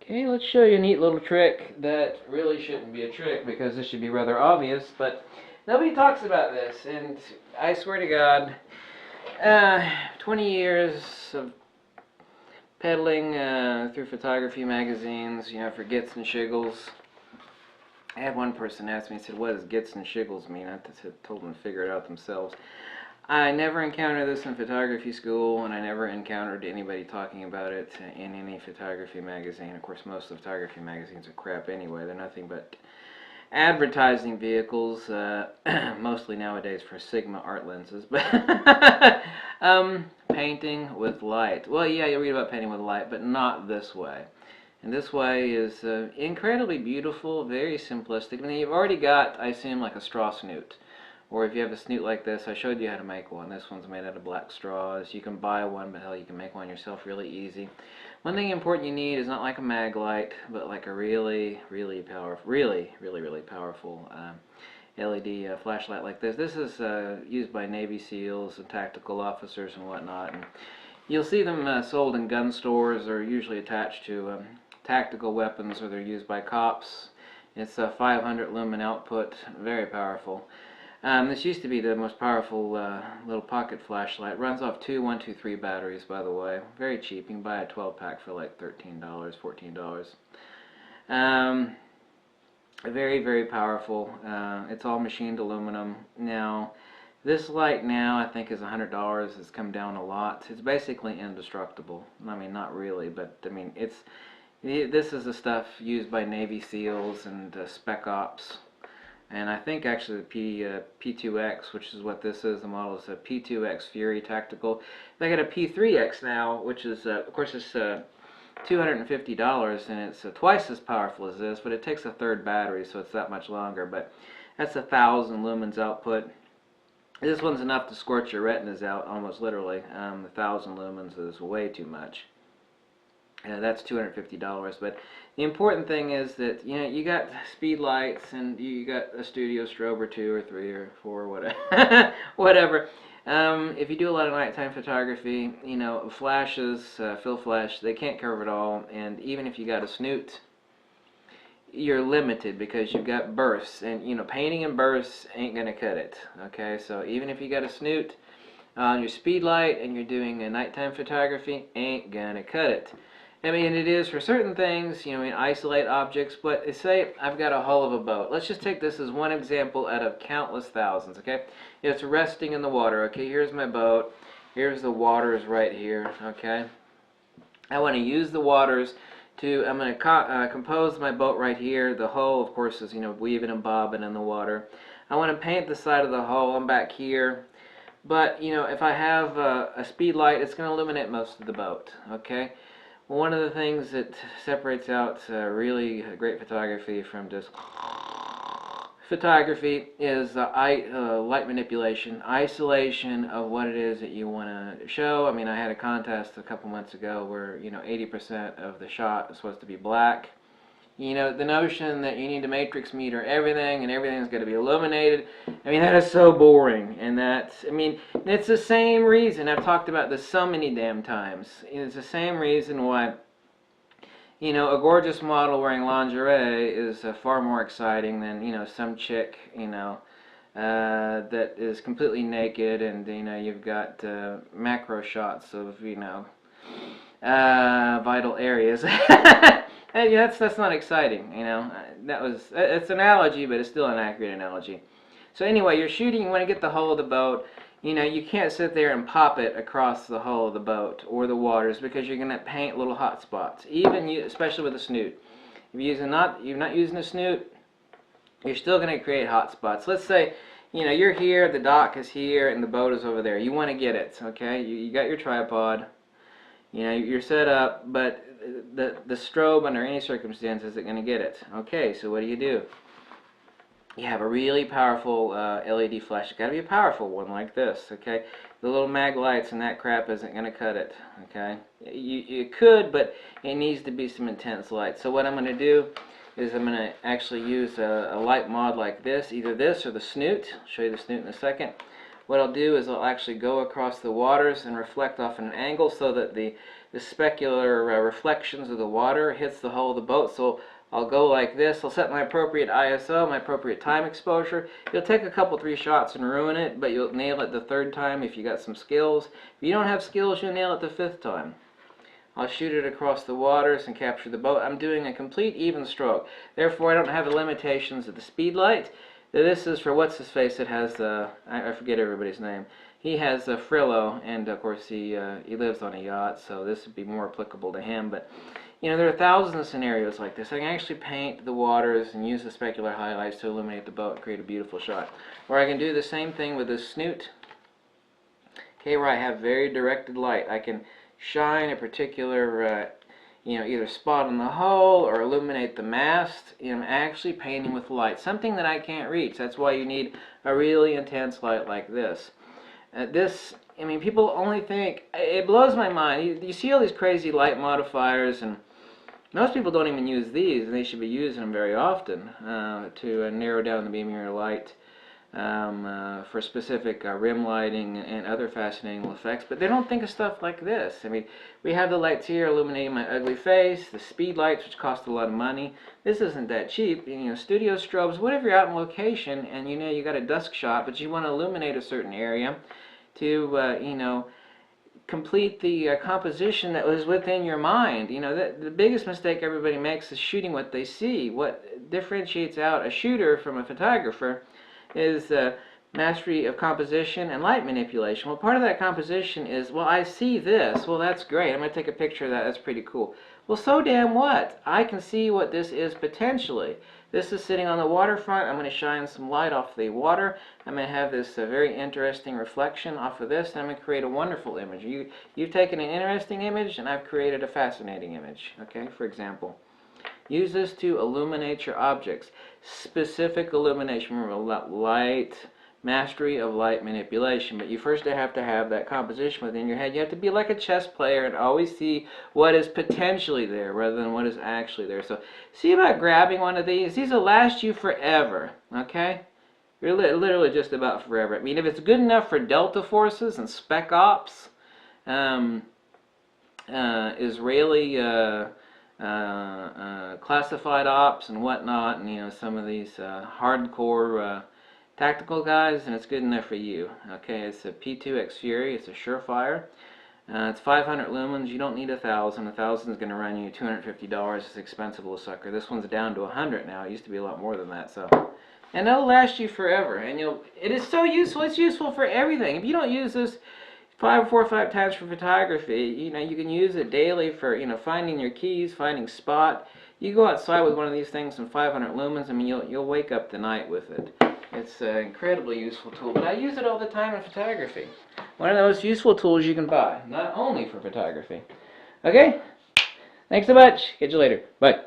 Okay, let's show you a neat little trick that really shouldn't be a trick because this should be rather obvious, but nobody talks about this, and I swear to God, 20 years of peddling through photography magazines, for Gits and Shiggles. I had one person ask me, he said, what does Gits and Shiggles mean? I told them to figure it out themselves. I never encountered this in photography school, and I never encountered anybody talking about it in any photography magazine. Of course, most of the photography magazines are crap anyway. They're nothing but advertising vehicles, mostly nowadays for Sigma art lenses. But painting with light. Well, yeah, you'll read about painting with light, but not this way. And this way is incredibly beautiful, very simplistic. I mean, you've already got, I assume, like a straw snoot. Or if you have a snoot like this, I showed you how to make one. This one's made out of black straws. You can buy one, but hell, you can make one yourself really easy. One thing important you need is not like a mag light, but like a really powerful LED flashlight like this. This is used by Navy SEALs and tactical officers and whatnot. And you'll see them sold in gun stores. They're usually attached to tactical weapons, or they're used by cops. It's a 500 lumen output, very powerful. This used to be the most powerful little pocket flashlight. It runs off two 123 batteries, by the way. Very cheap. You can buy a 12-pack for like $13, $14. Very powerful. It's all machined aluminum. Now, this light now I think is $100. It's come down a lot. It's basically indestructible. I mean, not really, but I mean, this is the stuff used by Navy SEALs and Spec Ops. And I think actually the P2X, which is what this is, the model is a P2X Fury Tactical. They got a P3X now, which is, of course, it's $250, and it's twice as powerful as this, but it takes a third battery, so it's that much longer. But that's 1,000 lumens output. This one's enough to scorch your retinas out, almost literally. 1,000 lumens is way too much. That's $250, but the important thing is that you got speed lights, and you got a studio strobe or 2 or 3 or 4 or whatever. Whatever. If you do a lot of nighttime photography, flashes, fill flash, they can't cover it all, and even if you got a snoot, you're limited because you've got bursts, and painting in bursts ain't gonna cut it. Okay, so even if you got a snoot on your speed light and you're doing a nighttime photography, ain't gonna cut it. I mean, it is for certain things, isolate objects, but say I've got a hull of a boat. Let's just take this as one example out of countless thousands, okay? It's resting in the water, okay? Here's my boat. Here's the waters right here, okay? I want to use the waters I'm going to compose my boat right here. The hull, of course, is, weaving and bobbing in the water. I want to paint the side of the hull. I'm back here. But, if I have a speed light, it's going to illuminate most of the boat, okay? One of the things that separates out really great photography from just photography is light manipulation, isolation of what it is that you want to show. I mean, I had a contest a couple months ago where 80% of the shot is supposed to be black. The notion that you need to matrix meter everything and everything's got to be illuminated, I mean, that is so boring. And it's the same reason, I've talked about this so many damn times. It's the same reason why, a gorgeous model wearing lingerie is far more exciting than, some chick, that is completely naked, and, you've got macro shots of, vital areas. That's not exciting, it's an analogy, but it's still an accurate analogy. So anyway, you're shooting, you want to get the hull of the boat. You can't sit there and pop it across the hull of the boat or the waters, because you're going to paint little hot spots, especially with a snoot. If you're not using a snoot, you're still going to create hot spots. Let's say, you're here, the dock is here, and the boat is over there. You want to get it, okay? You got your tripod. You're set up, but the strobe under any circumstances isn't going to get it. Okay, so what do? You have a really powerful LED flash. It's got to be a powerful one like this, okay? The little mag lights and that crap isn't going to cut it, okay? You could, but it needs to be some intense light. So what I'm going to do is I'm going to actually use a light mod like this, either this or the snoot. I'll show you the snoot in a second. What I'll do is I'll actually go across the waters and reflect off at an angle so that the the specular reflections of the water hits the hull of the boat. So I'll go like this. I'll set my appropriate ISO, my appropriate time exposure. You'll take a couple, 3 shots and ruin it, but you'll nail it the 3rd time if you got some skills. If you don't have skills, you'll nail it the 5th time. I'll shoot it across the waters and capture the boat. I'm doing a complete even stroke. Therefore, I don't have the limitations of the speed light. This is for what's-his-face. It has, I forget everybody's name. He has a Frillo, and of course he lives on a yacht, so this would be more applicable to him. But you know, there are thousands of scenarios like this. I can actually paint the waters and use the specular highlights to illuminate the boat and create a beautiful shot. Or I can do the same thing with the snoot, okay, where I have very directed light. I can shine a particular you know, either spot on the hull or illuminate the mast. You know, I'm actually painting with light, something that I can't reach. That's why you need a really intense light like this. I mean, people only think, it blows my mind. You see all these crazy light modifiers, and most people don't even use these, and they should be using them very often to narrow down the beam mirror light for specific rim lighting and other fascinating effects. But they don't think of stuff like this. I mean, we have the lights here illuminating my ugly face, the speed lights, which cost a lot of money. This isn't that cheap. You know, studio strobes, whatever you're out in location, and you know you got a dusk shot, but you want to illuminate a certain area to, you know, complete the composition that was within your mind. You know, the biggest mistake everybody makes is shooting what they see. What differentiates out a shooter from a photographer is mastery of composition and light manipulation. Well, part of that composition is, well, I see this. Well, that's great. I'm going to take a picture of that. That's pretty cool. Well, so damn what? I can see what this is potentially. This is sitting on the waterfront. I'm going to shine some light off the water. I'm going to have this very interesting reflection off of this, and I'm going to create a wonderful image. You've taken an interesting image, and I've created a fascinating image. Okay, for example. Use this to illuminate your objects. Specific illumination. Remember, light, mastery of light manipulation. But you first have to have that composition within your head. You have to be like a chess player and always see what is potentially there rather than what is actually there. So see about grabbing one of these. These will last you forever. Okay? You're literally just about forever. I mean, if it's good enough for Delta Forces and Spec Ops, Israeli classified ops and whatnot, and you know, some of these hardcore tactical guys, and it's good enough for you. Okay, it's a P2X Fury. It's a Surefire. It's 500 lumens. You don't need 1,000. 1,000 is going to run you $250. It's expensive little sucker. This one's down to 100 now. It used to be a lot more than that. So, and it'll last you forever. And it is so useful. It's useful for everything. If you don't use this 4 or 5 times for photography, you know, you can use it daily for, you know, finding your keys, finding spot. You go outside with one of these things in 500 lumens. I mean, you'll wake up the night with it. It's an incredibly useful tool, but I use it all the time in photography. One of the most useful tools you can buy, not only for photography. Okay? Thanks so much. Catch you later. Bye.